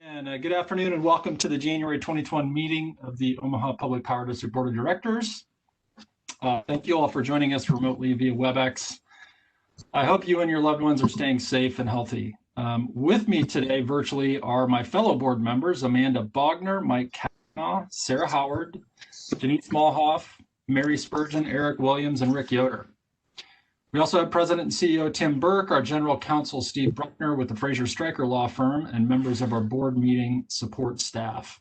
And good afternoon and welcome to the January 2021 meeting of the Omaha Public Power District Board of Directors. Thank you all for joining us remotely via WebEx. I hope you and your loved ones are staying safe and healthy. With me today virtually are my fellow board members, Amanda Wagner, Mike Kavanaugh, Sarah Howard, Denise Smallhoff, Mary Spurgeon, Eric Williams, and Rick Yoder. We also have President and CEO Tim Burke, our General Counsel Steve Bruckner with the Fraser Stryker Law Firm, and members of our board meeting support staff.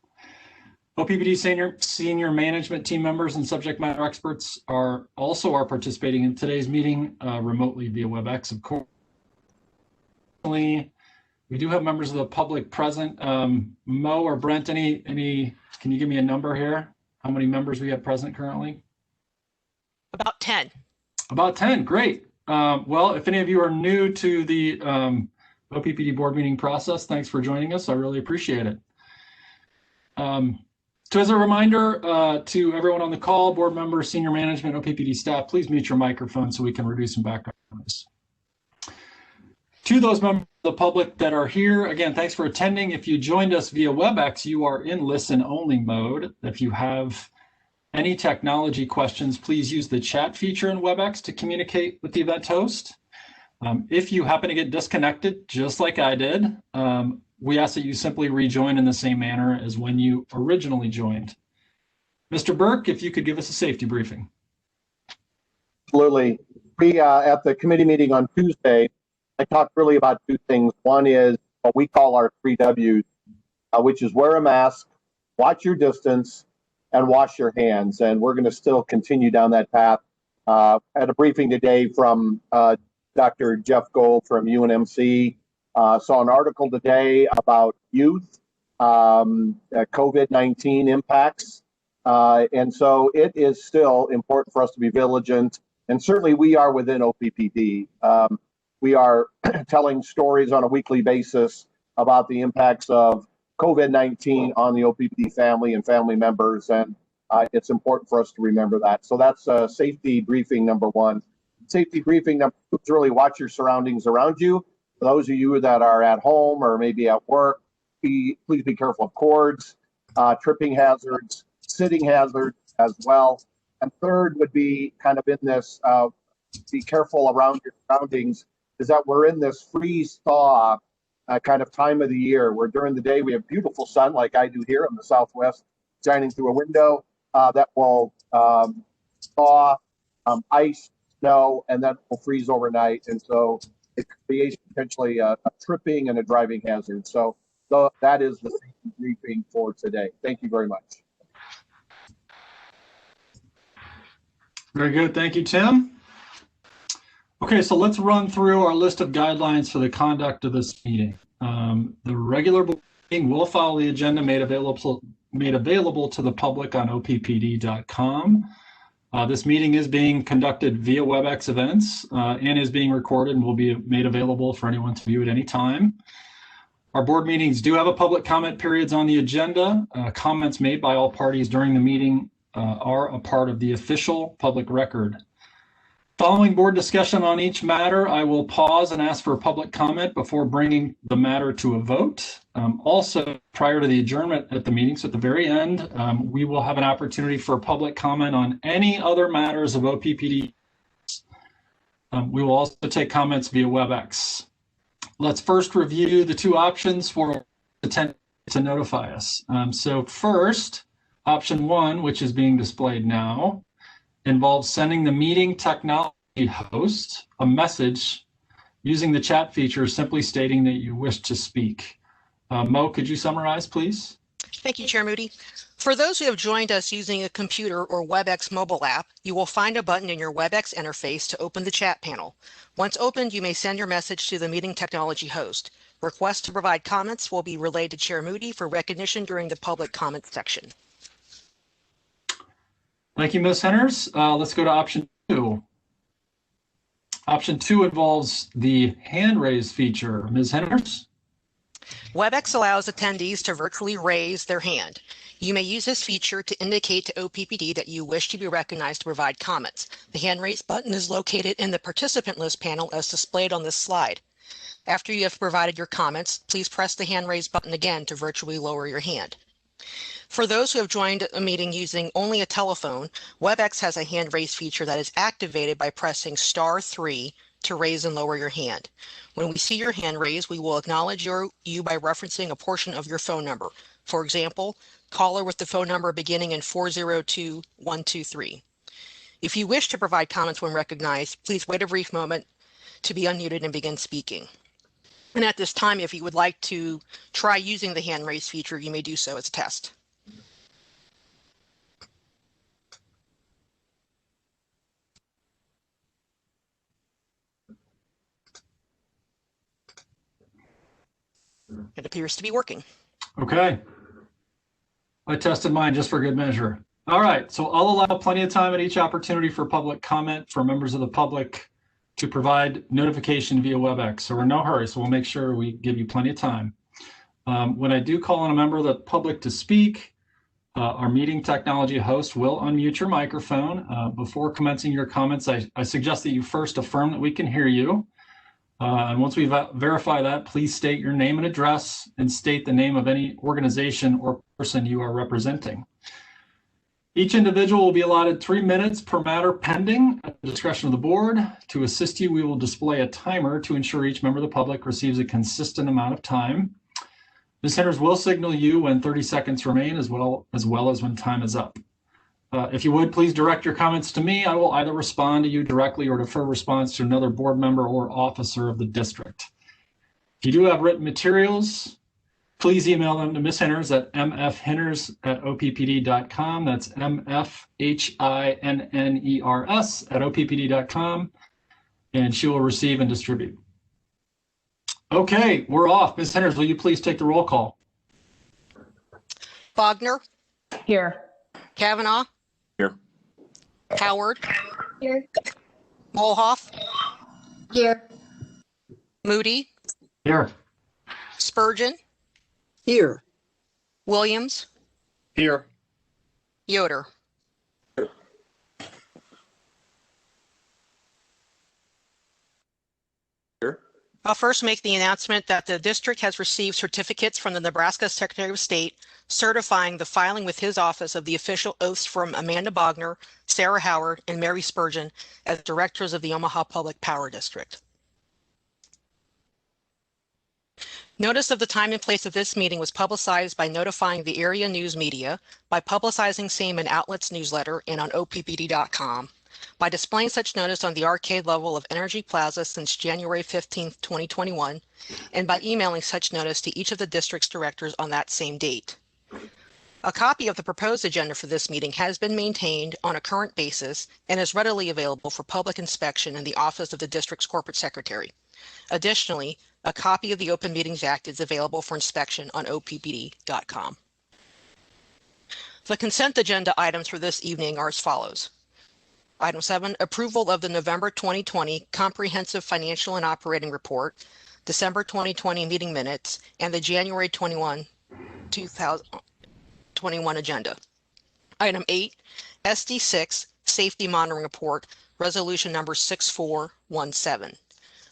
OPPD senior management team members and subject matter experts are participating in today's meeting remotely via WebEx, of course. We do have members of the public present. Mo or Brent, can you give me a number here? How many members we have present currently? About 10. About 10, great. Well, if any of you are new to the OPPD board meeting process, thanks for joining us. I really appreciate it. So as a reminder to everyone on the call, board members, senior management, OPPD staff, please mute your microphone so we can reduce some background noise. To those members of the public that are here, again, thanks for attending. If you joined us via WebEx, you are in listen-only mode. If you have any technology questions, please use the chat feature in WebEx to communicate with the event host. If you happen to get disconnected, just like I did, we ask that you simply rejoin in the same manner as when you originally joined. Mr. Burke, if you could give us a safety briefing. Absolutely. We, at the committee meeting on Tuesday, I talked really about two things. One is what we call our 3 W's, which is wear a mask, watch your distance, and wash your hands. And we're going to still continue down that path. At a briefing today from Dr. Jeff Gold from UNMC, saw an article today about youth, COVID-19 impacts. And so it is still important for us to be vigilant. And certainly we are within OPPD. We are telling stories on a weekly basis about the impacts of COVID-19 on the OPPD family and family members, and it's important for us to remember that. So that's safety briefing number 1. Safety briefing number 2 is really watch your surroundings around you. For those of you that are at home or maybe at work, please be careful of cords, tripping hazards, sitting hazards as well. And third would be kind of in this, be careful around your surroundings, is that we're in this freeze-thaw kind of time of the year where during the day we have beautiful sun like I do here in the Southwest shining through a window that will thaw, ice, snow, and then will freeze overnight. And so it creates potentially a tripping and a driving hazard. So that is the safety briefing for today. Thank you very much. Very good. Thank you, Tim. Okay, so let's run through our list of guidelines for the conduct of this meeting. The regular meeting will follow the agenda made available to the public on OPPD.com. This meeting is being conducted via WebEx events and is being recorded and will be made available for anyone to view at any time. Our board meetings do have a public comment periods on the agenda. Comments made by all parties during the meeting are a part of the official public record. Following board discussion on each matter, I will pause and ask for public comment before bringing the matter to a vote. Also, prior to the adjournment at the meeting, so at the very end, we will have an opportunity for public comment on any other matters of OPPD. We will also take comments via WebEx. Let's first review the 2 options for attending to notify us. So first, option 1, which is being displayed now, involves sending the meeting technology host a message using the chat feature, simply stating that you wish to speak. Mo, could you summarize, please? Thank you, Chair Moody. For those who have joined us using a computer or WebEx mobile app, you will find a button in your WebEx interface to open the chat panel. Once opened, you may send your message to the meeting technology host. Requests to provide comments will be relayed to Chair Moody for recognition during the public comments section. Thank you, Ms. Henners. Let's go to option 2. Option 2 involves the hand raise feature. Ms. Henners? WebEx allows attendees to virtually raise their hand. You may use this feature to indicate to OPPD that you wish to be recognized to provide comments. The hand raise button is located in the participant list panel as displayed on this slide. After you have provided your comments, please press the hand raise button again to virtually lower your hand. For those who have joined a meeting using only a telephone, WebEx has a hand raise feature that is activated by pressing *3 to raise and lower your hand. When we see your hand raised, we will acknowledge you by referencing a portion of your phone number. For example, caller with the phone number beginning in 402123. If you wish to provide comments when recognized, please wait a brief moment to be unmuted and begin speaking. And at this time, if you would like to try using the hand raise feature, you may do so as a test. It appears to be working. Okay. I tested mine just for good measure. All right, so I'll allow plenty of time at each opportunity for public comment for members of the public to provide notification via WebEx. So we're in no hurry, so we'll make sure we give you plenty of time. When I do call on a member of the public to speak, our meeting technology host will unmute your microphone. Before commencing your comments, I suggest that you first affirm that we can hear you. And once we verify that, please state your name and address and state the name of any organization or person you are representing. Each individual will be allotted 3 minutes per matter pending at the discretion of the board. To assist you, we will display a timer to ensure each member of the public receives a consistent amount of time. Ms. Henners will signal you when 30 seconds remain as well as when time is up. If you would, please direct your comments to me. I will either respond to you directly or defer response to another board member or officer of the district. If you do have written materials, please email them to Ms. Henners at mfhenners@oppd.com. That's mfhenners@oppd.com, and she will receive and distribute. Okay, we're off. Ms. Henners, will you please take the roll call? Wagner. Here. Kavanaugh. Here. Howard. Here. Molhoff. Here. Moody. Here. Spurgeon. Here. Williams. Here. Yoder. Here. I'll first make the announcement that the district has received certificates from the Nebraska Secretary of State certifying the filing with his office of the official oaths from Amanda Wagner, Sarah Howard, and Mary Spurgeon as directors of the Omaha Public Power District. Notice of the time and place of this meeting was publicized by notifying the area news media, by publicizing same in outlets newsletter and on OPPD.com, by displaying such notice on the arcade level of Energy Plaza since January 15, 2021, and by emailing such notice to each of the district's directors on that same date. A copy of the proposed agenda for this meeting has been maintained on a current basis and is readily available for public inspection in the office of the district's corporate secretary. Additionally, a copy of the Open Meetings Act is available for inspection on oppd.com. The consent agenda items for this evening are as follows. Item 7, approval of the November 2020 Comprehensive Financial and Operating Report, December 2020 meeting minutes, and the January 21, 2021 agenda. Item 8, SD6 Safety Monitoring Report, Resolution number 6417.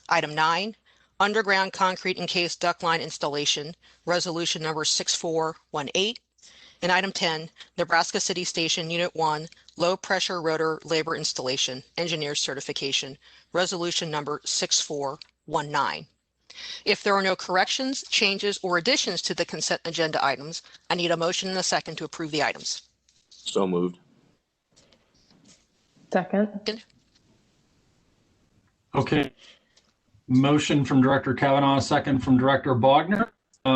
Item 9, Underground Concrete Encased Duct Line Installation, Resolution number 6418. And item 10, Nebraska City Station Unit 1, Low Pressure Rotor Labor Installation, Engineer Certification, Resolution number 6419. If there are no corrections, changes, or additions to the consent agenda items, I need a motion and a second to approve the items. So moved. Second. Okay. Motion from Director Kavanaugh, second from Director Wagner.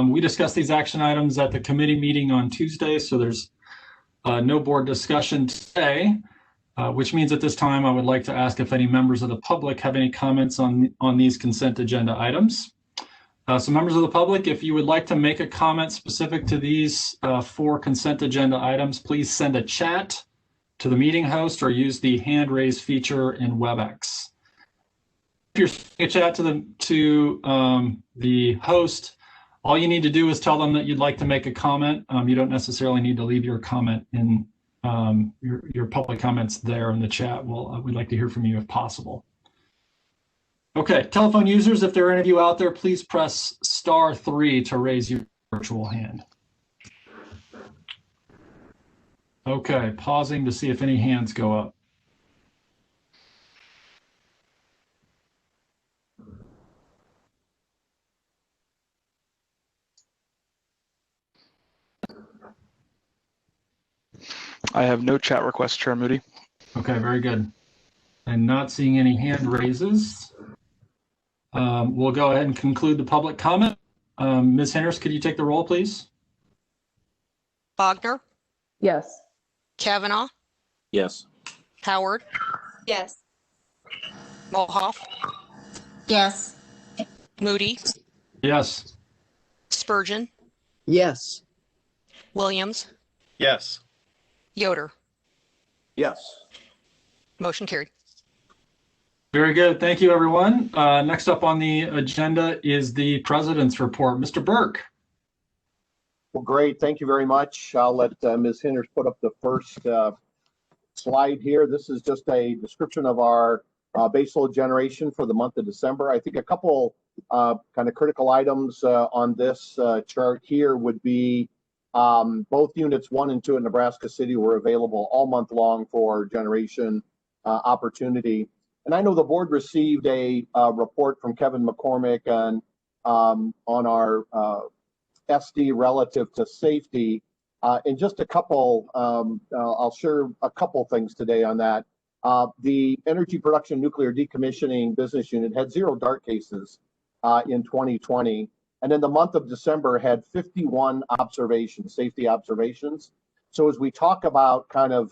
We discussed these action items at the committee meeting on Tuesday, so there's no board discussion today, which means at this time I would like to ask if any members of the public have any comments on these consent agenda items. So members of the public, if you would like to make a comment specific to these 4 consent agenda items, please send a chat to the meeting host or use the hand raise feature in WebEx. If you're sending a chat to the host, all you need to do is tell them that you'd like to make a comment. You don't necessarily need to leave your comment in your public comments there in the chat. We'd like to hear from you if possible. Okay, telephone users, if there are any of you out there, please press *3 to raise your virtual hand. Okay, pausing to see if any hands go up. I have no chat requests, Chair Moody. Okay, very good. I'm not seeing any hand raises. We'll go ahead and conclude the public comment. Ms. Henners, could you take the roll, please? Wagner, Yes. Kavanaugh, Yes. Howard, Yes. Mulhoff, Yes. Moody, Yes. Spurgeon, Yes. Williams, Yes. Yoder. Yes. Motion carried. Very good. Thank you, everyone. Next up on the agenda is the President's report. Mr. Burke. Well, great. Thank you very much. I'll let Ms. Henners put up the first slide here. This is just a description of our baseload generation for the month of December. I think a couple kind of critical items on this chart here would be both units 1 and 2 in Nebraska City were available all month long for generation opportunity. And I know the board received a report from Kevin McCormick on our SD relative to safety. And just a couple, I'll share a couple things today on that. The Energy Production Nuclear Decommissioning Business Unit had 0 DART cases in 2020. And in the month of December had 51 observations, safety observations. So as we talk about kind of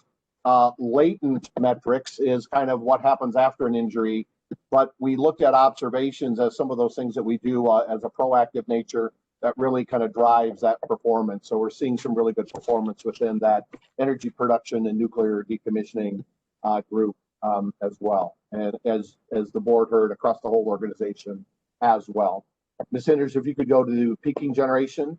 latent metrics is kind of what happens after an injury, but we looked at observations as some of those things that we do as a proactive nature that really kind of drives that performance. So we're seeing some really good performance within that energy production and nuclear decommissioning group as well. And as the board heard across the whole organization as well. Ms. Henners, if you could go to peaking generation.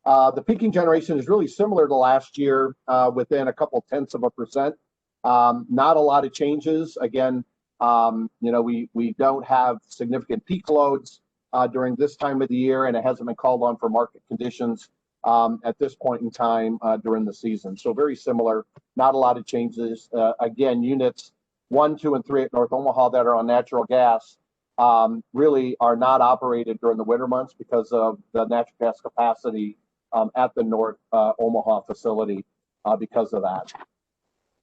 The peaking generation is really similar to last year within a couple tenths of a percent. Not a lot of changes. Again, we don't have significant peak loads during this time of the year, and it hasn't been called on for market conditions at this point in time during the season. So very similar, not a lot of changes. Again, units 1, 2, and 3 at North Omaha that are on natural gas really are not operated during the winter months because of the natural gas capacity at the North Omaha facility because of that.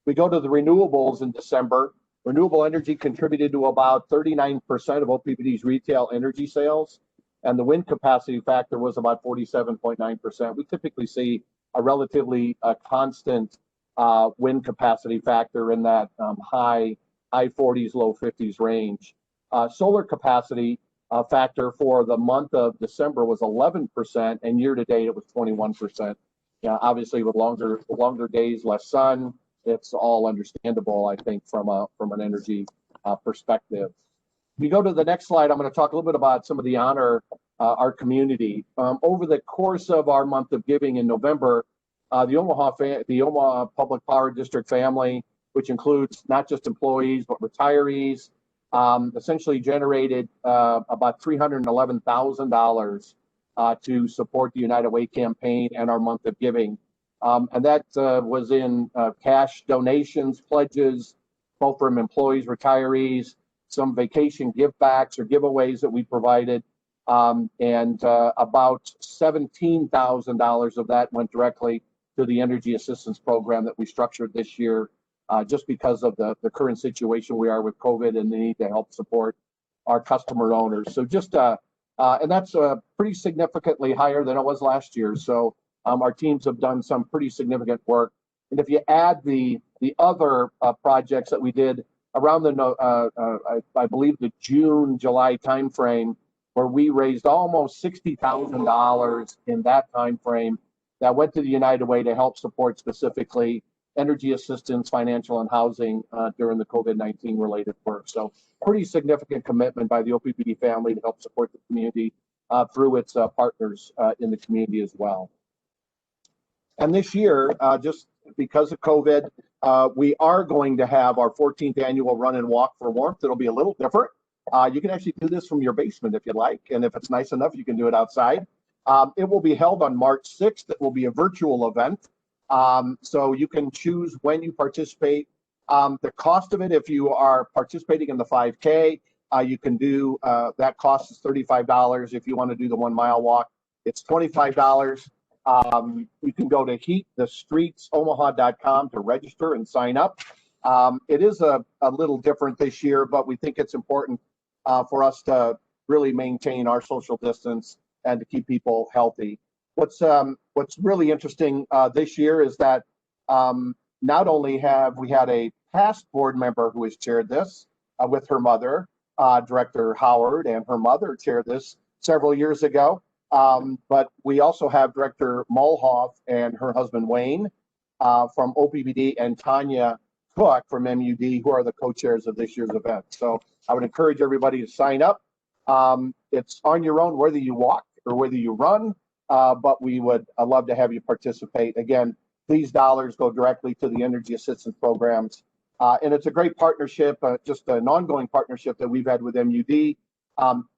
We go to the renewables in December. Renewable energy contributed to about 39% of OPPD's retail energy sales, and the wind capacity factor was about 47.9%. We typically see a relatively constant wind capacity factor in that high 40s, low 50s range. Solar capacity factor for the month of December was 11%, and year to date it was 21%. Yeah, obviously with longer days, less sun, it's all understandable, I think, from an energy perspective. We go to the next slide. I'm going to talk a little bit about some of the honor our community. Over the course of our month of giving in November, the Omaha Public Power District family, which includes not just employees but retirees, essentially generated about $311,000 to support the United Way campaign and our month of giving. And that was in cash donations, pledges, both from employees, retirees, some vacation give backs or giveaways that we provided. And about $17,000 of that went directly to the Energy Assistance Program that we structured this year, just because of the current situation we are with COVID and the need to help support our customer owners. So just, and that's pretty significantly higher than it was last year. So our teams have done some pretty significant work. And if you add the other projects that we did around I believe the June, July timeframe, where we raised almost $60,000 in that timeframe that went to the United Way to help support specifically energy assistance, financial and housing during the COVID-19 related work. So pretty significant commitment by the OPPD family to help support the community through its partners in the community as well. And this year, just because of COVID, we are going to have our 14th annual Run and Walk for Warmth. It'll be a little different. You can actually do this from your basement if you like, and if it's nice enough, you can do it outside. It will be held on March 6th. It will be a virtual event, so you can choose when you participate. The cost of it, if you are participating in the 5K, you can do, that cost is $35. If you want to do the 1 mile walk, it's $25. You can go to heatthestreetsomaha.com to register and sign up. It is a little different this year, but we think it's important for us to really maintain our social distance and to keep people healthy. What's really interesting this year is that not only have we had a past board member who has chaired this with her mother, Director Howard, and her mother chaired this several years ago, but we also have Director Mulhoff and her husband Wayne from OPPD and Tanya Cook from MUD, who are the co-chairs of this year's event. So I would encourage everybody to sign up. It's on your own, whether you walk or whether you run, but we would love to have you participate. Again, these dollars go directly to the energy assistance programs. And it's a great partnership, just an ongoing partnership that we've had with MUD,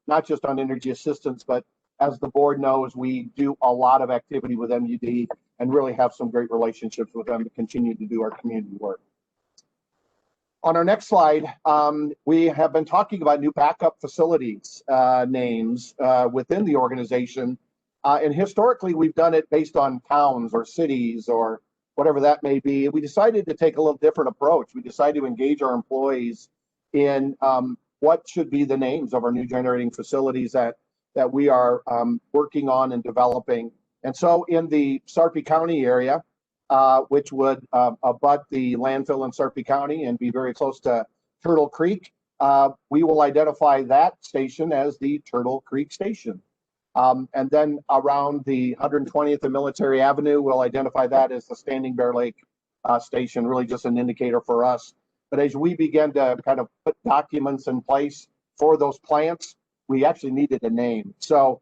not just on energy assistance, but as the board knows, we do a lot of activity with MUD and really have some great relationships with them to continue to do our community work. On our next slide, we have been talking about new backup facilities names within the organization. And historically, we've done it based on towns or cities or whatever that may be. We decided to take a little different approach. We decided to engage our employees in what should be the names of our new generating facilities that we are working on and developing. And so in the Sarpy County area, which would abut the landfill in Sarpy County and be very close to Turtle Creek, we will identify that station as the Turtle Creek Station. And then around the 120th and Military Avenue, we'll identify that as the Standing Bear Lake Station, really just an indicator for us. But as we begin to kind of put documents in place for those plants, we actually needed a name. So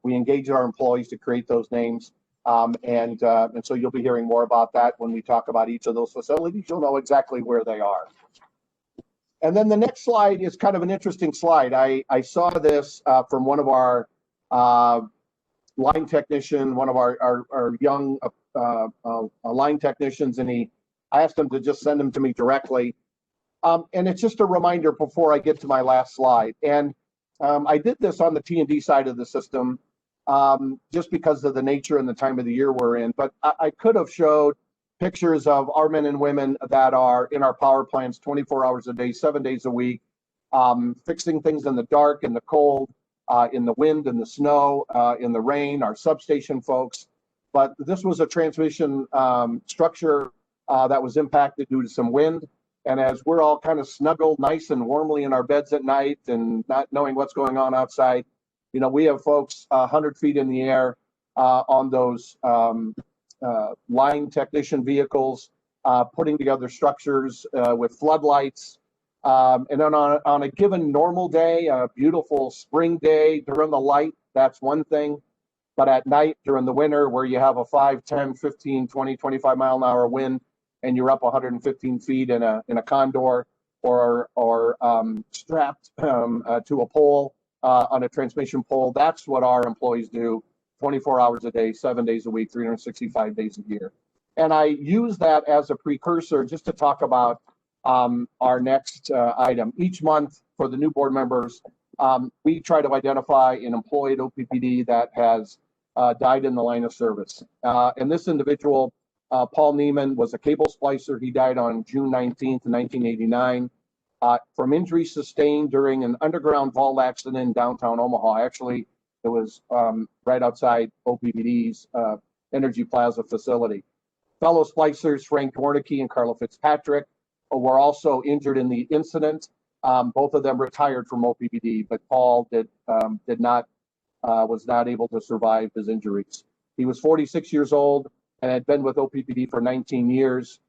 we engaged our employees to create those names. And so you'll be hearing more about that when we talk about each of those facilities. You'll know exactly where they are. And then the next slide is kind of an interesting slide. I saw this from one of our line technician, one of our young line technicians, and I asked him to just send them to me directly. And it's just a reminder before I get to my last slide. And I did this on the T&D side of the system just because of the nature and the time of the year we're in. But I could have showed pictures of our men and women that are in our power plants 24 hours a day, 7 days a week, fixing things in the dark, in the cold, in the wind, in the snow, in the rain, our substation folks. But this was a transmission structure that was impacted due to some wind. And as we're all kind of snuggled nice and warmly in our beds at night and not knowing what's going on outside, you know, we have folks 100 feet in the air on those line technician vehicles, putting together structures with floodlights. And then on a given normal day, a beautiful spring day during the light, that's one thing. But at night during the winter, where you have a 5, 10, 15, 20, 25 mile an hour wind, and you're up 115 feet in a condor or strapped to a pole on a transmission pole, that's what our employees do 24 hours a day, 7 days a week, 365 days a year. And I use that as a precursor just to talk about our next item. Each month for the new board members, we try to identify an employee at OPPD that has died in the line of service. And this individual, Paul Nieman, was a cable splicer. He died on June 19th, 1989, from injuries sustained during an underground vault accident in downtown Omaha. Actually, it was right outside OPPD's Energy Plaza facility. Fellow splicers Frank Warnicki and Carla Fitzpatrick were also injured in the incident. Both of them retired from OPPD, but Paul was not able to survive his injuries. He was 46 years old and had been with OPPD for 19 years.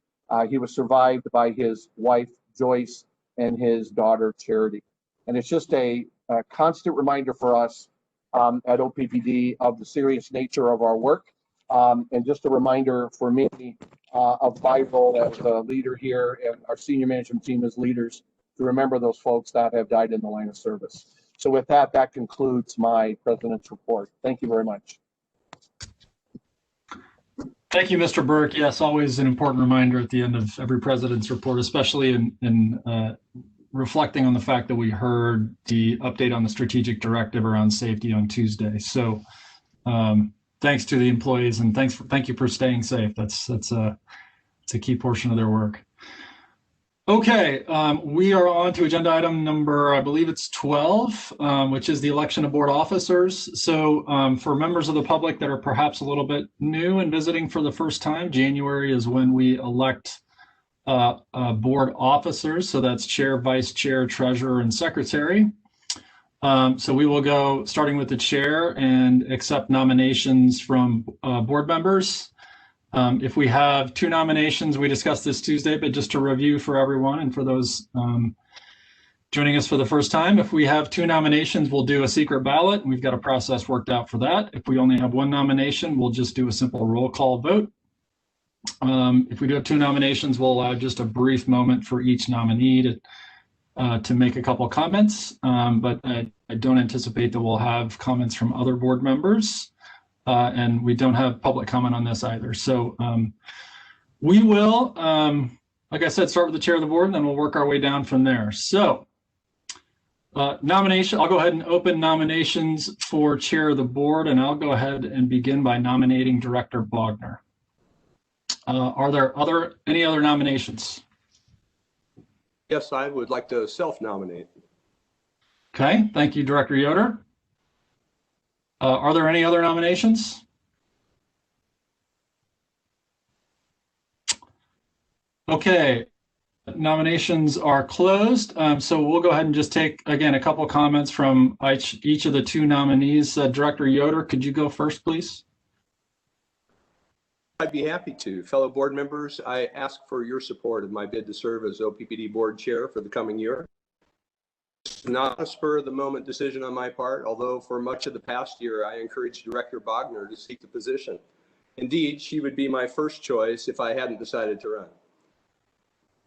He was survived by his wife, Joyce, and his daughter, Charity. And it's just a constant reminder for us at OPPD of the serious nature of our work. And just a reminder for me of my role as a leader here and our senior management team as leaders to remember those folks that have died in the line of service. So with that, that concludes my president's report. Thank you very much. Thank you, Mr. Burke. Yes, always an important reminder at the end of every president's report, especially in reflecting on the fact that we heard the update on the strategic directive around safety on Tuesday. So thanks to the employees, and thank you for staying safe. That's a key portion of their work. Okay, we are on to agenda item number, I believe it's 12, which is the election of board officers. So for members of the public that are perhaps a little bit new and visiting for the first time, January is when we elect board officers. So that's chair, vice chair, treasurer, and secretary. So we will go starting with the chair and accept nominations from board members. If we have 2 nominations, we discussed this Tuesday, but just to review for everyone and for those joining us for the first time, if we have 2 nominations, we'll do a secret ballot. We've got a process worked out for that. If we only have 1 nomination, we'll just do a simple roll call vote. If we do have 2 nominations, we'll allow just a brief moment for each nominee to make a couple comments, but I don't anticipate that we'll have comments from other board members. And we don't have public comment on this either. So we will, like I said, start with the chair of the board, and then we'll work our way down from there. So nomination, I'll go ahead and open nominations for chair of the board, and I'll go ahead and begin by nominating Director Wagner. Are there any other nominations? Yes, I would like to self-nominate. Okay, thank you, Director Yoder. Are there any other nominations? Okay, nominations are closed. So we'll go ahead and just take, again, a couple comments from each of the 2 nominees. Director Yoder, could you go first, please? I'd be happy to. Fellow board members, I ask for your support in my bid to serve as OPPD board chair for the coming year. Not a spur of the moment decision on my part, although for much of the past year, I encouraged Director Wagner to seek the position. Indeed, she would be my first choice if I hadn't decided to run.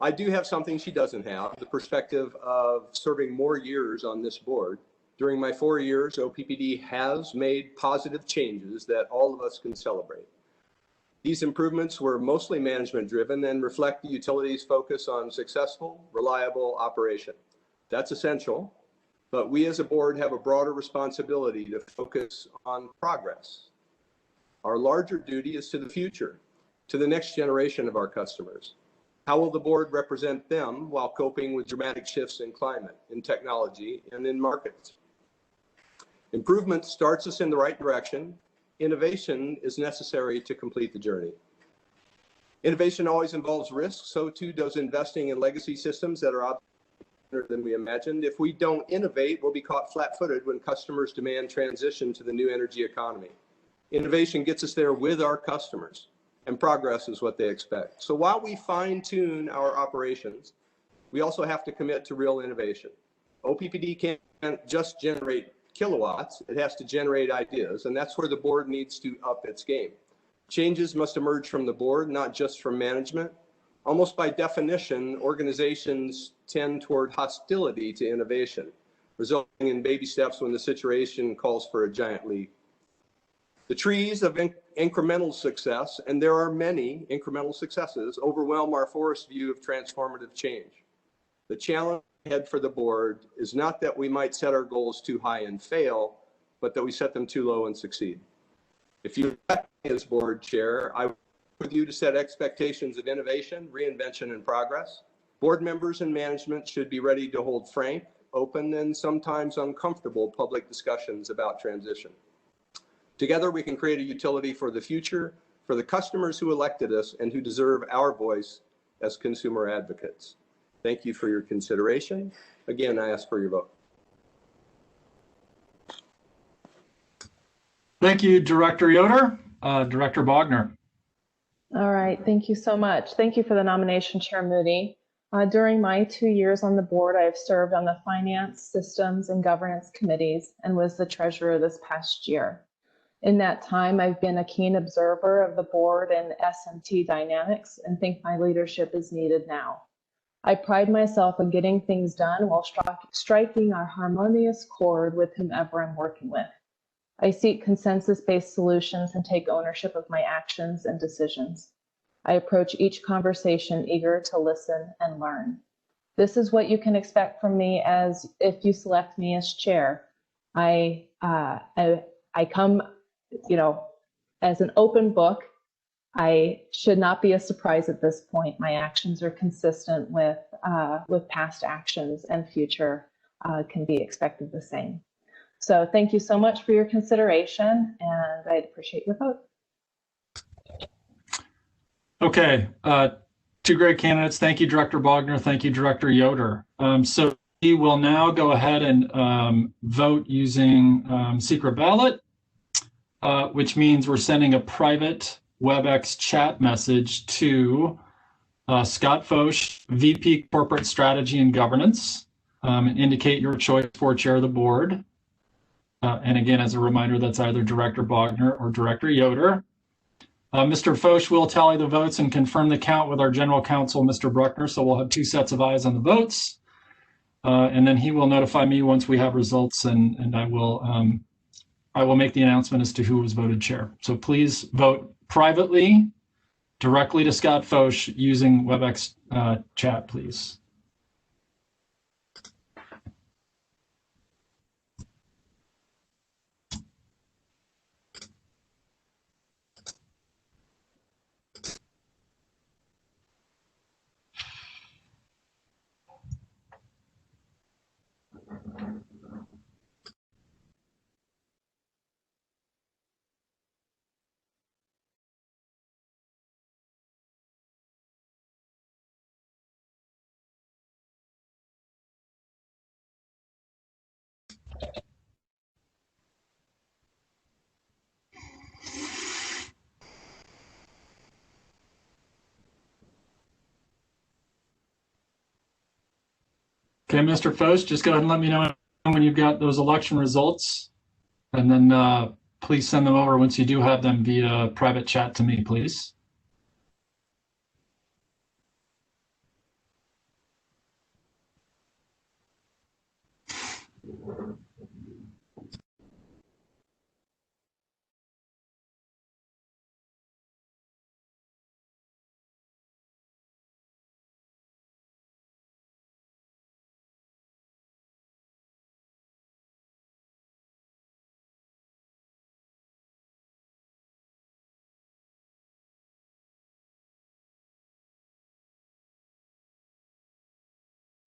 I do have something she doesn't have, the perspective of serving more years on this board. During my 4 years, OPPD has made positive changes that all of us can celebrate. These improvements were mostly management driven and reflect the utility's focus on successful, reliable operation. That's essential, but we as a board have a broader responsibility to focus on progress. Our larger duty is to the future, to the next generation of our customers. How will the board represent them while coping with dramatic shifts in climate, in technology, and in markets? Improvement starts us in the right direction. Innovation is necessary to complete the journey. Innovation always involves risk, so too does investing in legacy systems that are than we imagined. If we don't innovate, we'll be caught flat-footed when customers demand transition to the new energy economy. Innovation gets us there with our customers, and progress is what they expect. So while we fine-tune our operations, we also have to commit to real innovation. OPPD can't just generate kilowatts, it has to generate ideas, and that's where the board needs to up its game. Changes must emerge from the board, not just from management. Almost by definition, organizations tend toward hostility to innovation, resulting in baby steps when the situation calls for a giant leap. The trees of incremental success, and there are many incremental successes, overwhelm our forest view of transformative change. The challenge ahead for the board is not that we might set our goals too high and fail, but that we set them too low and succeed. If you elect me as board chair, I with you to set expectations of innovation, reinvention, and progress. Board members and management should be ready to hold frank, open, and sometimes uncomfortable public discussions about transition. Together, we can create a utility for the future, for the customers who elected us and who deserve our voice as consumer advocates. Thank you for your consideration. Again, I ask for your vote. Thank you, Director Yoder. Director Wagner. All right, thank you so much. Thank you for the nomination, Chair Moody. During my 2 years on the board, I have served on the Finance, Systems, and Governance committees and was the treasurer this past year. In that time, I've been a keen observer of the board and SMT dynamics and think my leadership is needed now. I pride myself on getting things done while striking a harmonious chord with whomever I'm working with. I seek consensus-based solutions and take ownership of my actions and decisions. I approach each conversation eager to listen and learn. This is what you can expect from me as if you select me as chair. I come, as an open book. I should not be a surprise at this point. My actions are consistent with past actions, and future can be expected the same. So thank you so much for your consideration, and I'd appreciate your vote. Okay, two great candidates. Thank you, Director Wagner. Thank you, Director Yoder. So we will now go ahead and vote using secret ballot, which means we're sending a private WebEx chat message to Scott Foch, VP Corporate Strategy and Governance, and indicate your choice for chair of the board. And again, as a reminder, that's either Director Wagner or Director Yoder. Mr. Foch will tally the votes and confirm the count with our General Counsel, Mr. Bruckner. So we'll have two sets of eyes on the votes. And then he will notify me once we have results, and I will make the announcement as to who was voted chair. So please vote privately, directly to Scott Foch using WebEx chat, please. Okay, Mr. Foch, just go ahead and let me know when you've got those election results, and then please send them over once you do have them via private chat to me, please.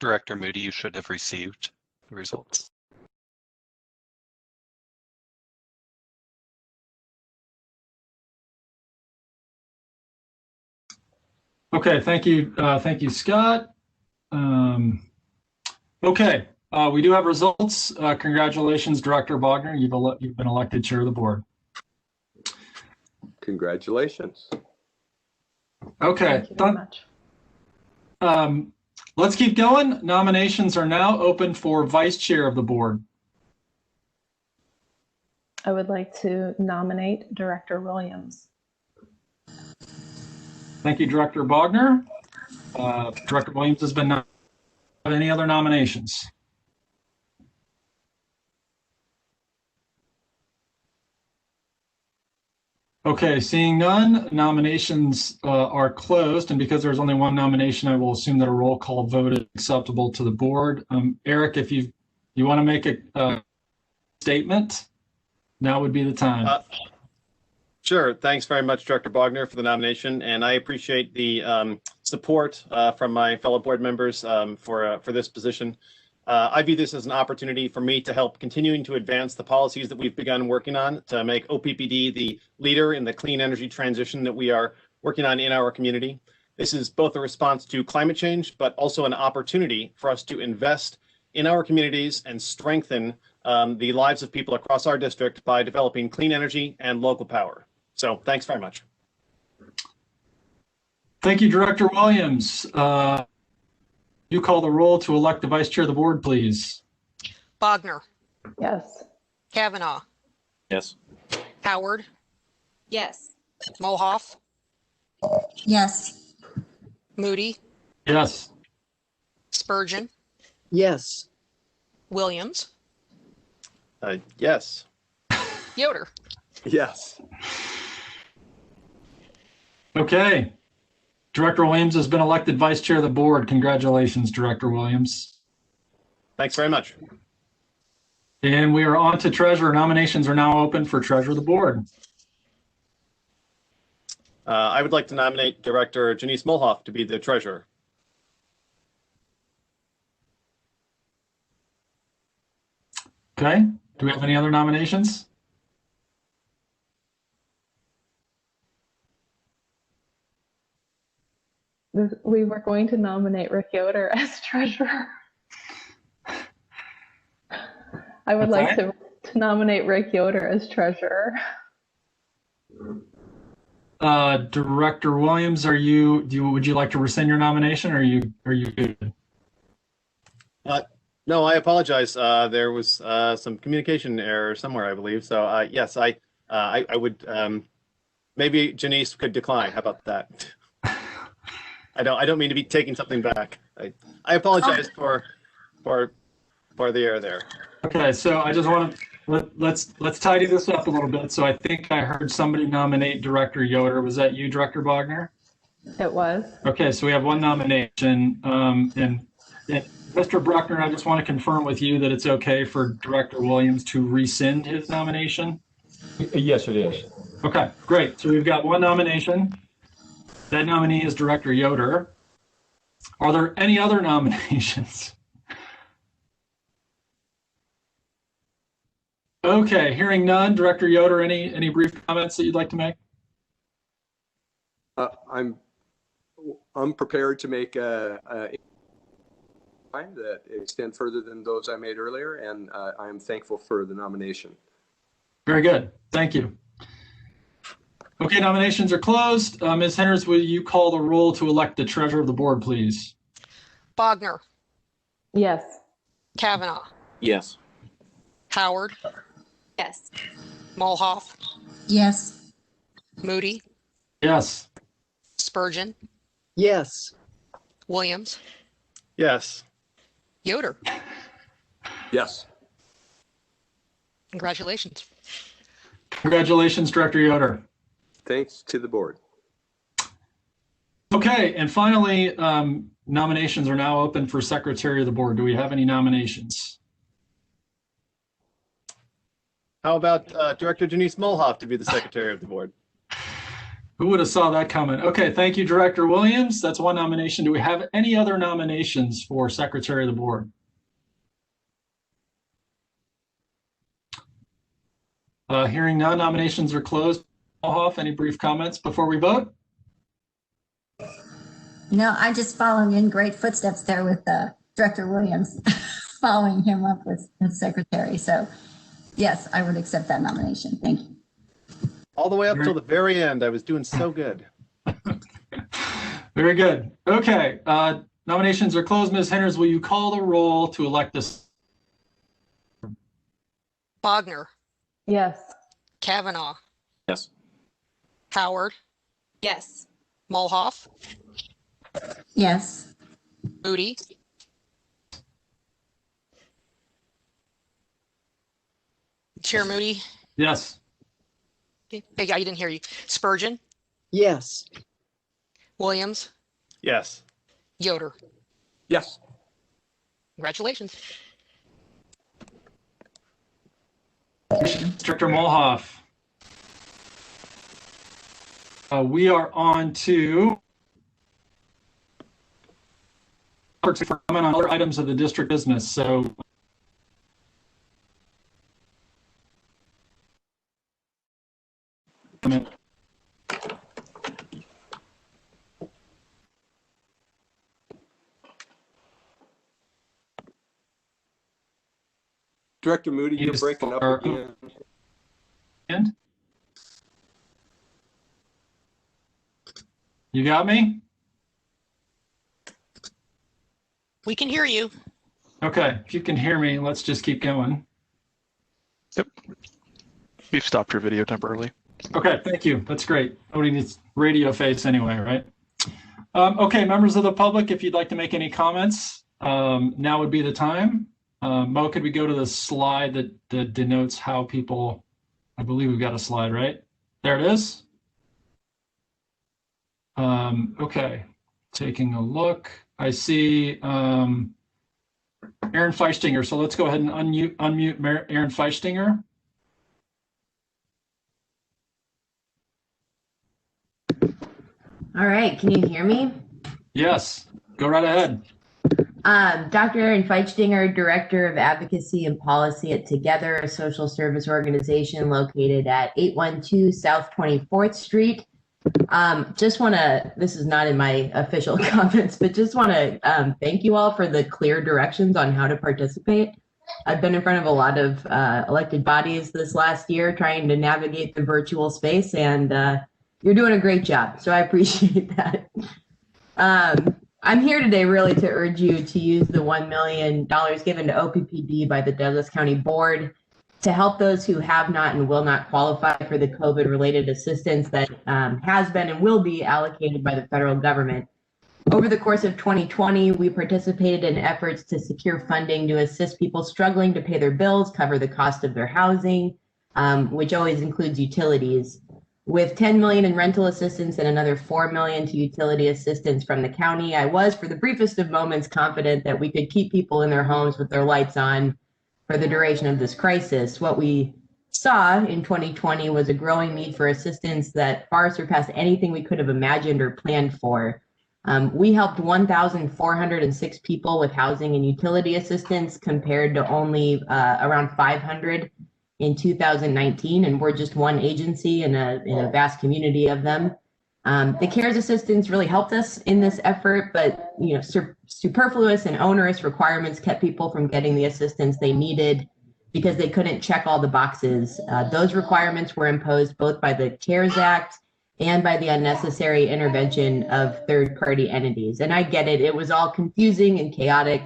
Director Moody, you should have received the results. Okay, thank you, Scott. Okay, we do have results. Congratulations, Director Wagner. You've been elected chair of the board. Congratulations. Okay, Thank you very much. Let's keep going. Nominations are now open for vice chair of the board. I would like to nominate Director Williams. Thank you, Director Wagner. Director Williams has been nominated. Any other nominations? Okay, seeing none, nominations are closed, and because there's only one nomination, I will assume that a roll call vote is acceptable to the board. Eric, if you want to make a statement, now would be the time. Sure. Thanks very much, Director Wagner, for the nomination, and I appreciate the support from my fellow board members for this position. I view this as an opportunity for me to help continuing to advance the policies that we've begun working on to make OPPD the leader in the clean energy transition that we are working on in our community. This is both a response to climate change, but also an opportunity for us to invest in our communities and strengthen the lives of people across our district by developing clean energy and local power. So thanks very much. Thank you, Director Williams. You call the roll to elect the vice chair of the board, please. Wagner, Yes. Kavanaugh, Yes. Howard, Yes. Molhoff, Yes. Moody, Yes. Spurgeon, Yes. Williams, Yes. Yoder. Yes. Okay. Director Williams has been elected vice chair of the board. Congratulations, Director Williams. Thanks very much. And we are on to treasurer. Nominations are now open for treasurer of the board. I would like to nominate Director Janice Mulhoff to be the treasurer. Okay. Do we have any other nominations? We were going to nominate Rick Yoder as treasurer. I would like to nominate Rick Yoder as treasurer. Director Williams, would you like to rescind your nomination, or are you good? No, I apologize. There was some communication error somewhere, I believe. So yes, I would. Maybe Janice could decline. How about that? I don't mean to be taking something back. I apologize for the error there. Okay, so I just want to let's tidy this up a little bit. So I think I heard somebody nominate Director Yoder. Was that you, Director Wagner? It was. Okay, so we have one nomination, and Mr. Bruckner, I just want to confirm with you that it's okay for Director Williams to rescind his nomination. Yes, it is. Okay, great. So we've got one nomination. That nominee is Director Yoder. Are there any other nominations? Okay, hearing none. Director Yoder, any brief comments that you'd like to make? I'm prepared to make a that extend further than those I made earlier, and I am thankful for the nomination. Very good. Thank you. Okay, nominations are closed. Ms. Henders, will you call the roll to elect the treasurer of the board, please? Wagner, Yes. Kavanaugh, Yes. Howard, Yes. Mulhoff, Yes. Moody, Yes. Spurgeon, Yes. Williams, Yes. Yoder. Yes. Congratulations. Congratulations, Director Yoder. Thanks to the board. Okay, and finally, nominations are now open for secretary of the board. Do we have any nominations? How about Director Janice Mulhoff to be the secretary of the board? Who would have saw that coming? Okay, thank you, Director Williams. That's one nomination. Do we have any other nominations for secretary of the board? Hearing none, nominations are closed. Mulhoff, any brief comments before we vote? No, I'm just following in great footsteps there with Director Williams, following him up with secretary. So yes, I would accept that nomination. Thank you. All the way up till the very end, I was doing so good. Very good. Okay, nominations are closed. Ms. Henders, will you call the roll to elect this? Wagner, Yes. Kavanaugh, Yes. Howard, Yes. Mulhoff, Yes. Moody, Chair Moody. Yes. Hey, I didn't hear you. Spurgeon, Yes. Williams, Yes. Yoder. Yes. Congratulations. Director Mulhoff. We are on to comment on other items of the district business. So Director Moody, you're breaking up again. And you got me? We can hear you. Okay, if you can hear me, let's just keep going. Yep. We've stopped your video temporarily. Okay, thank you. That's great. Nobody needs radio face anyway, right? Okay, members of the public, if you'd like to make any comments now would be the time. Mo, could we go to the slide that denotes how people, I believe we've got a slide, right? There it is. Okay, taking a look. I see Erin Feistinger. So let's go ahead and unmute Erin Feistinger. All right, can you hear me? Yes, go right ahead. Dr. Erin Feistinger, Director of Advocacy and Policy at Together, a social service organization located at 812 South 24th Street. Just want to, this is not in my official comments, but just want to thank you all for the clear directions on how to participate. I've been in front of a lot of elected bodies this last year trying to navigate the virtual space, and you're doing a great job, so I appreciate that. I'm here today really to urge you to use the $1 million given to OPPD by the Douglas County Board to help those who have not and will not qualify for the COVID-related assistance that has been and will be allocated by the federal government. Over the course of 2020, we participated in efforts to secure funding to assist people struggling to pay their bills, cover the cost of their housing, which always includes utilities. With $10 million in rental assistance and another $4 million to utility assistance from the county, I was, for the briefest of moments, confident that we could keep people in their homes with their lights on for the duration of this crisis. What we saw in 2020 was a growing need for assistance that far surpassed anything we could have imagined or planned for. We helped 1,406 people with housing and utility assistance compared to only around 500 in 2019, and we're just one agency in a vast community of them. The CARES assistance really helped us in this effort, but superfluous and onerous requirements kept people from getting the assistance they needed because they couldn't check all the boxes. Those requirements were imposed both by the CARES Act and by the unnecessary intervention of third-party entities. And I get it, it was all confusing and chaotic,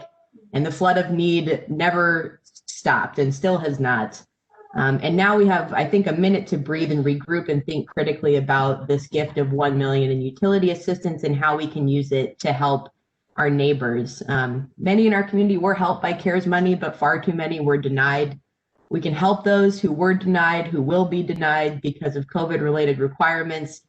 and the flood of need never stopped and still has not. And now we have, I think, a minute to breathe and regroup and think critically about this gift of $1 million in utility assistance and how we can use it to help our neighbors. Many in our community were helped by CARES money, but far too many were denied. We can help those who were denied, who will be denied because of COVID-related requirements,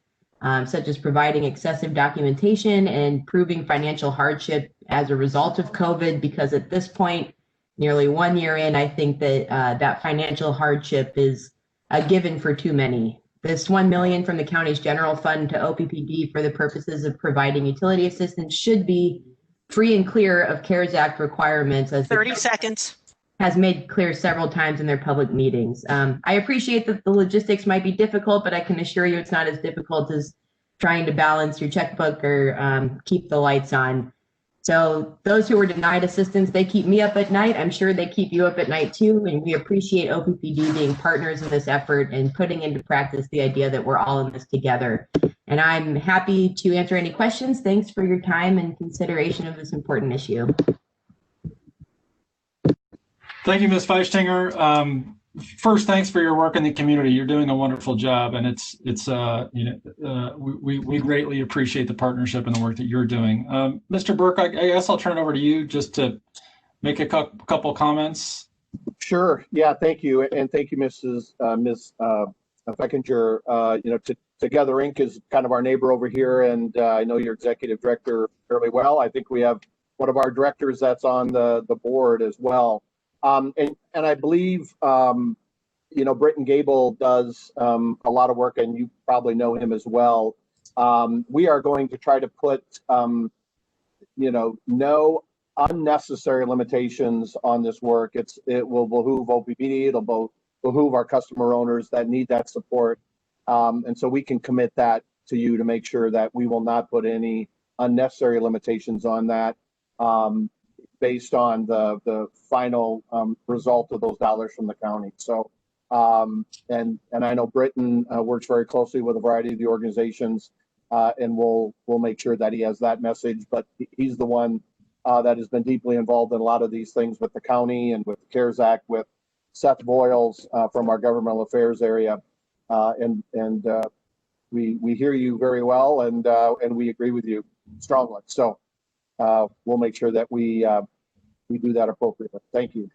such as providing excessive documentation and proving financial hardship as a result of COVID, because at this point, nearly 1 year in, I think that that financial hardship is a given for too many. This $1 million from the county's general fund to OPPD for the purposes of providing utility assistance should be free and clear of CARES Act requirements, as 30 seconds has made clear several times in their public meetings. I appreciate that the logistics might be difficult, but I can assure you it's not as difficult as trying to balance your checkbook or keep the lights on. So those who were denied assistance, they keep me up at night. I'm sure they keep you up at night too. And we appreciate OPPD being partners in this effort and putting into practice the idea that we're all in this together. And I'm happy to answer any questions. Thanks for your time and consideration of this important issue. Thank you, Ms. Feistinger. First, thanks for your work in the community. You're doing a wonderful job, and we greatly appreciate the partnership and the work that you're doing. Mr. Burke, I guess I'll turn it over to you just to make a couple comments. Sure. Yeah. Thank you, and thank you, Ms. Feistinger. Together Inc. is kind of our neighbor over here, and I know your executive director fairly well. I think we have one of our directors that's on the board as well. And I believe, Britton Gable does a lot of work, and you probably know him as well. We are going to try to put, no unnecessary limitations on this work. It will behoove OPPD, it'll behoove our customer owners that need that support. And so we can commit that to you to make sure that we will not put any unnecessary limitations on that. Based on the final result of those dollars from the county. So, and I know Britton works very closely with a variety of the organizations, and we'll make sure that he has that message. But he's the one that has been deeply involved in a lot of these things with the county and with the CARES Act, with Seth Boyles from our governmental affairs area, and we hear you very well, and we agree with you strongly. So. we'll make sure that we do that appropriately. Thank you.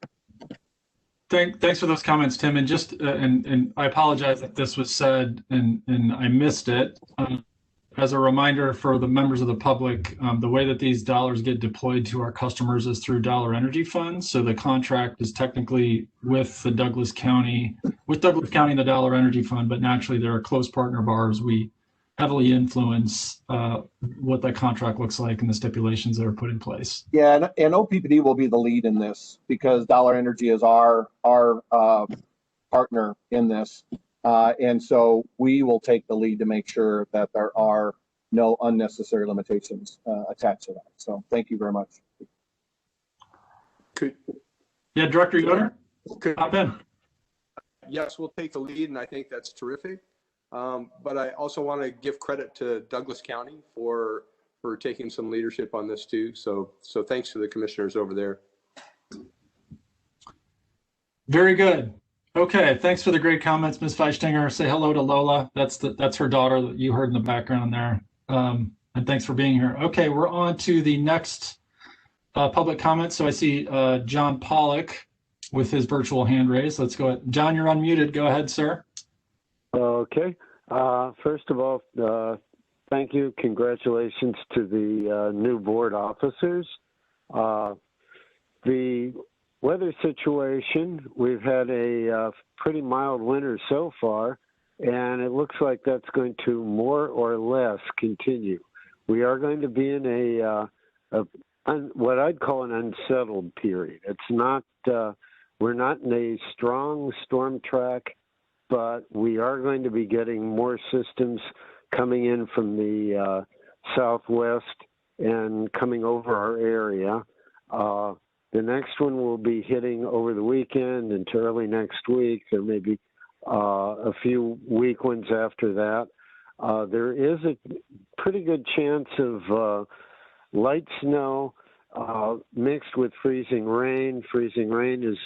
Thanks for those comments, Tim. And just and I apologize if this was said and I missed it. As a reminder for the members of the public, the way that these dollars get deployed to our customers is through Dollar Energy Funds. So the contract is technically with the Douglas County and the Dollar Energy Fund, but naturally they're a close partner of ours. We heavily influence what that contract looks like and the stipulations that are put in place. Yeah, and OPPD will be the lead in this because Dollar Energy is our partner in this. And so we will take the lead to make sure that there are no unnecessary limitations attached to that. So thank you very much. Yeah, Director Yoder, hop in. Yes, we'll take the lead, and I think that's terrific. But I also want to give credit to Douglas County for taking some leadership on this too. So thanks to the commissioners over there. Very good. Okay, thanks for the great comments, Ms. Feistinger. Say hello to Lola. That's her daughter that you heard in the background there. And thanks for being here. Okay, we're on to the next public comment. So I see John Pollock with his virtual hand raised. Let's go ahead. John, you're unmuted. Go ahead, sir. Okay. First of all, thank you. Congratulations to the new board officers. The weather situation, we've had a pretty mild winter so far, and it looks like that's going to more or less continue. We are going to be in what I'd call an unsettled period. It's not, we're not in a strong storm track, but we are going to be getting more systems coming in from the southwest and coming over our area. The next one will be hitting over the weekend into early next week. There may be a few weak ones after that. There is a pretty good chance of light snow mixed with freezing rain. Freezing rain is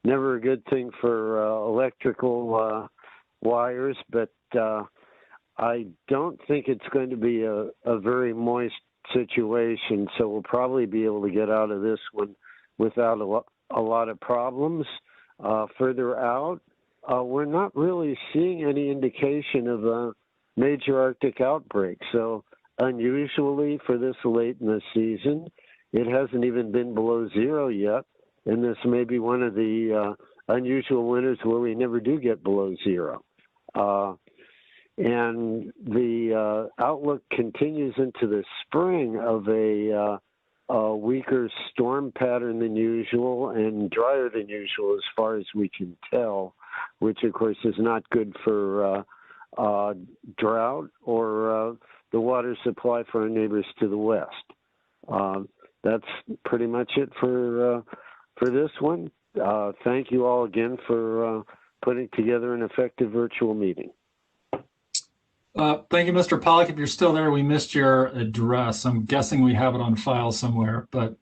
never a good thing for electrical wires, but I don't think it's going to be a very moist situation, so we'll probably be able to get out of this one without a lot of problems. Further out, we're not really seeing any indication of a major Arctic outbreak, so unusually for this late in the season, it hasn't even been below zero yet, and this may be one of the unusual winters where we never do get below zero. And the outlook continues into the spring of a weaker storm pattern than usual and drier than usual as far as we can tell, which of course is not good for drought or the water supply for our neighbors to the west. That's pretty much it for this one. Thank you all again for putting together an effective virtual meeting. Thank you, Mr. Pollock. If you're still there, we missed your address. I'm guessing we have it on file somewhere, but.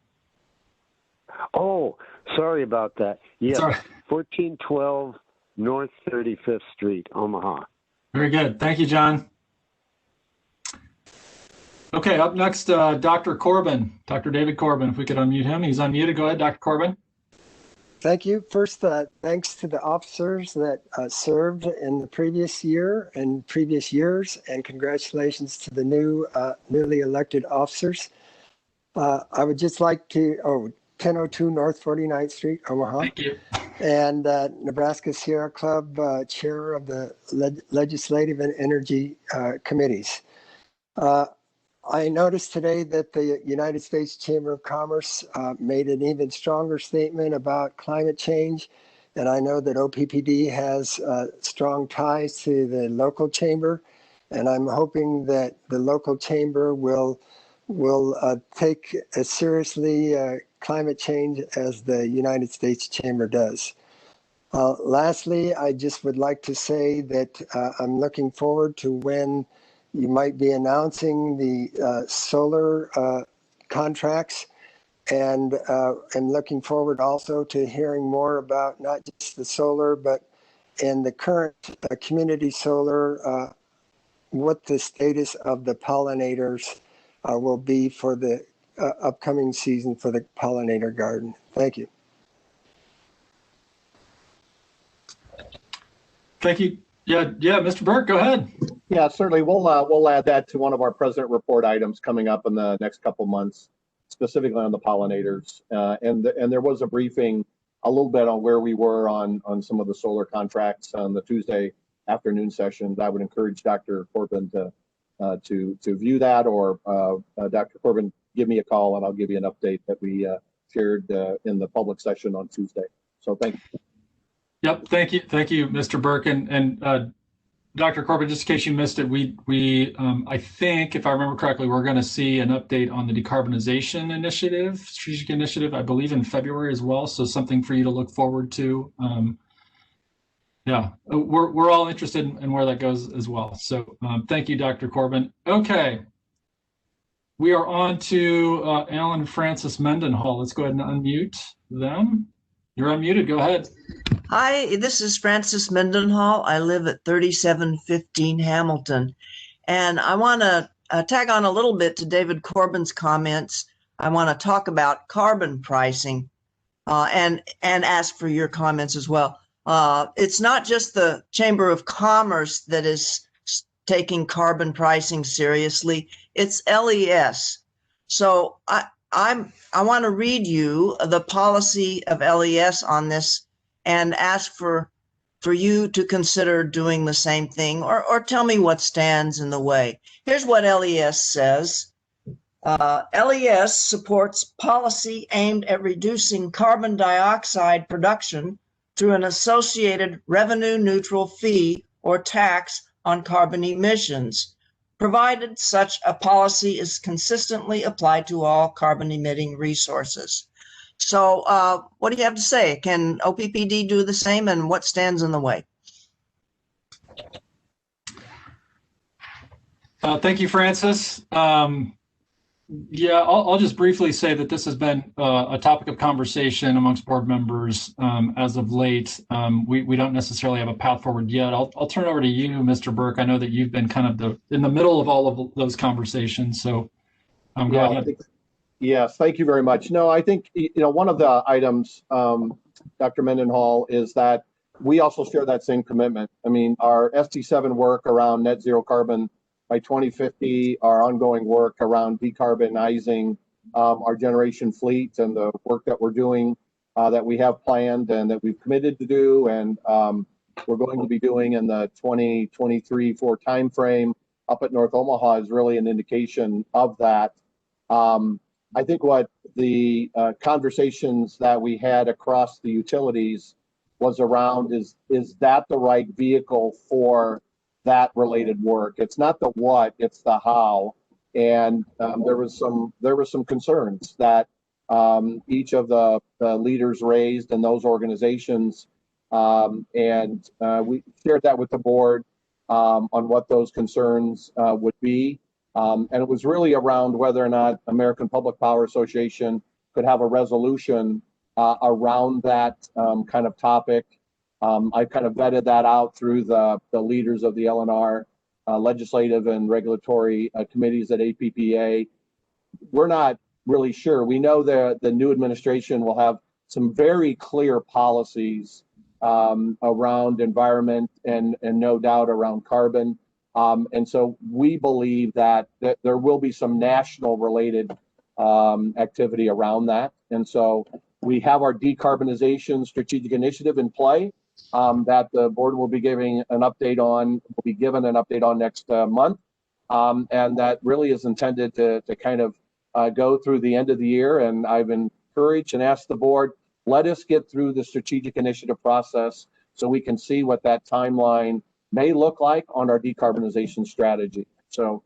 Oh, sorry about that. Yes, right. 1412 North 35th Street, Omaha. Very good. Thank you, John. Okay, up next, Dr. Corbin, Dr. David Corbin, if we could unmute him. He's unmuted. Go ahead, Dr. Corbin. Thank you. First, thanks to the officers that served in the previous year and previous years, and congratulations to the newly elected officers. I would just like to, 1002 North 49th Street, Omaha. Thank you. And Nebraska Sierra Club chair of the Legislative and Energy Committees. I noticed today that the United States Chamber of Commerce made an even stronger statement about climate change. And I know that OPPD has strong ties to the local chamber. And I'm hoping that the local chamber will take as seriously climate change as the United States Chamber does. Lastly, I just would like to say that I'm looking forward to when you might be announcing the solar contracts, and looking forward also to hearing more about not just the solar, but in the current community solar, what the status of the pollinators will be for the upcoming season for the pollinator garden. Thank you. Thank you. Yeah, Mr. Burke, go ahead. Yeah, certainly. We'll add that to one of our president report items coming up in the next couple months, specifically on the pollinators. And there was a briefing a little bit on where we were on some of the solar contracts on the Tuesday afternoon sessions. I would encourage Dr. Corbin to view that, or Dr. Corbin, give me a call and I'll give you an update that we shared in the public session on Tuesday. So thank you. Yep, thank you, Mr. Burke, and Dr. Corbin. Just in case you missed it, we I think, if I remember correctly, we're going to see an update on the decarbonization initiative, strategic initiative, I believe in February as well. So something for you to look forward to. Yeah, we're all interested in where that goes as well. So thank you, Dr. Corbin. Okay, we are on to Alan and Francis Mendenhall. Let's go ahead and unmute them. You're unmuted. Go ahead. Hi, this is Francis Mendenhall. I live at 3715 Hamilton. And I want to tag on a little bit to David Corbin's comments. I want to talk about carbon pricing and ask for your comments as well. It's not just the Chamber of Commerce that is taking carbon pricing seriously. It's LES. So I want to read you the policy of LES on this and ask for you to consider doing the same thing, or tell me what stands in the way. Here's what LES says. LES supports policy aimed at reducing carbon dioxide production through an associated revenue-neutral fee or tax on carbon emissions, provided such a policy is consistently applied to all carbon-emitting resources. So what do you have to say? Can OPPD do the same, and what stands in the way? Thank you, Francis. Yeah, I'll just briefly say that this has been a topic of conversation amongst board members as of late. We don't necessarily have a path forward yet. I'll turn it over to you, Mr. Burke. I know that you've been kind of in the middle of all of those conversations, so go ahead. Yes, thank you very much. No, I think, one of the items, Dr. Mendenhall, is that we also share that same commitment. I mean, our ST7 work around net zero carbon by 2050, our ongoing work around decarbonizing our generation fleet, and the work that we're doing that we have planned and that we've committed to do, and we're going to be doing in the 2023-4 timeframe up at North Omaha is really an indication of that. I think what the conversations that we had across the utilities was around is that the right vehicle for that related work? It's not the what, it's the how. And there was some concerns that each of the leaders raised in those organizations, and we shared that with the board on what those concerns would be. And it was really around whether or not American Public Power Association could have a resolution around that kind of topic. I kind of vetted that out through the leaders of the LNR legislative and regulatory committees at APPA. We're not really sure. We know the new administration will have some very clear policies around environment and no doubt around carbon. And so we believe that there will be some national related activity around that. And so we have our decarbonization strategic initiative in play that the board will be giving an update on, next month. And that really is intended to kind of go through the end of the year. And I've encouraged and asked the board, let us get through the strategic initiative process so we can see what that timeline may look like on our decarbonization strategy. So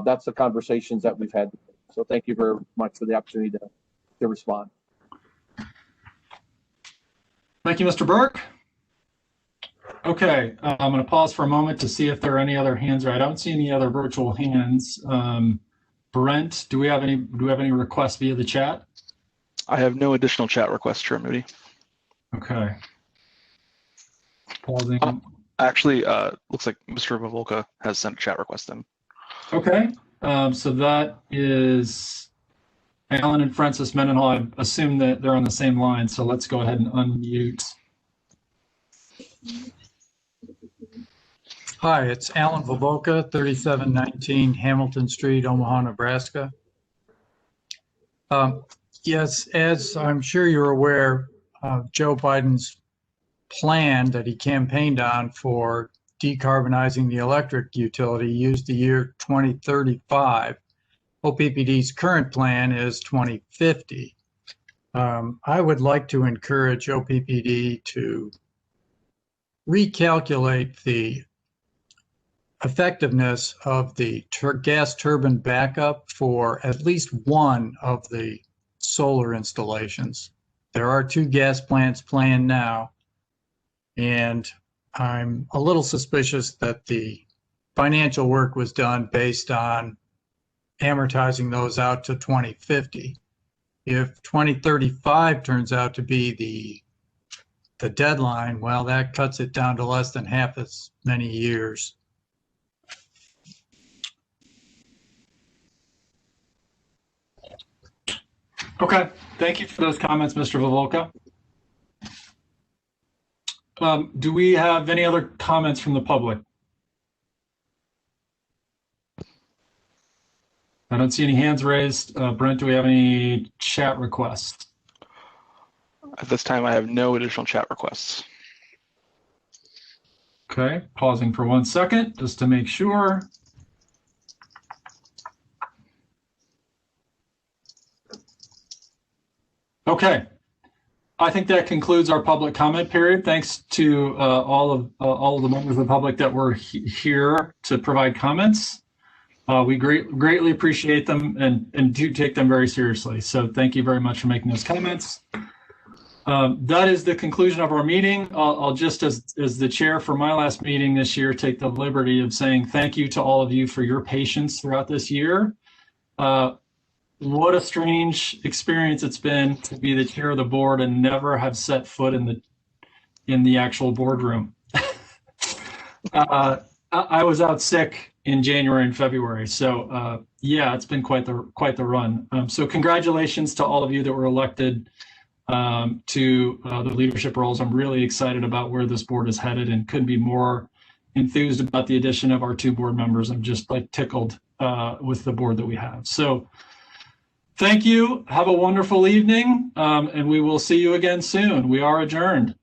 that's the conversations that we've had. So thank you very much for the opportunity to respond. Thank you, Mr. Burke. Okay, I'm going to pause for a moment to see if there are any other hands. I don't see any other virtual hands. Brent, do we have any requests via the chat? I have no additional chat requests, Chair Moody. Okay. Pausing. Actually, looks like Mr. Pavolka has sent a chat request in. Okay, so that is Alan and Francis Mendenhall, I assume that they're on the same line, so let's go ahead and unmute. Hi, it's Alan Vovoka, 3719 Hamilton Street, Omaha, Nebraska. Yes, as I'm sure you're aware, Joe Biden's plan that he campaigned on for decarbonizing the electric utility used the year 2035. OPPD's current plan is 2050. I would like to encourage OPPD to recalculate the effectiveness of the gas turbine backup for at least one of the solar installations. There are 2 gas plants planned now, and I'm a little suspicious that the financial work was done based on amortizing those out to 2050. If 2035 turns out to be the deadline, well, that cuts it down to less than half as many years. Okay, thank you for those comments, Mr. Vovolka. Do we have any other comments from the public? I don't see any hands raised. Brent, do we have any chat requests? At this time, I have no additional chat requests. Okay, pausing for 1 second just to make sure. Okay, I think that concludes our public comment period. Thanks to all of the members of the public that were here to provide comments. We greatly appreciate them and do take them very seriously. So thank you very much for making those comments. That is the conclusion of our meeting. I'll just, as the chair for my last meeting this year, take the liberty of saying thank you to all of you for your patience throughout this year. What a strange experience it's been to be the chair of the board and never have set foot in the actual boardroom. I was out sick in January and February, so yeah, it's been quite the run. So congratulations to all of you that were elected to the leadership roles. I'm really excited about where this board is headed and couldn't be more enthused about the addition of our 2 board members. I'm just like tickled with the board that we have. So thank you. Have a wonderful evening, and we will see you again soon. We are adjourned.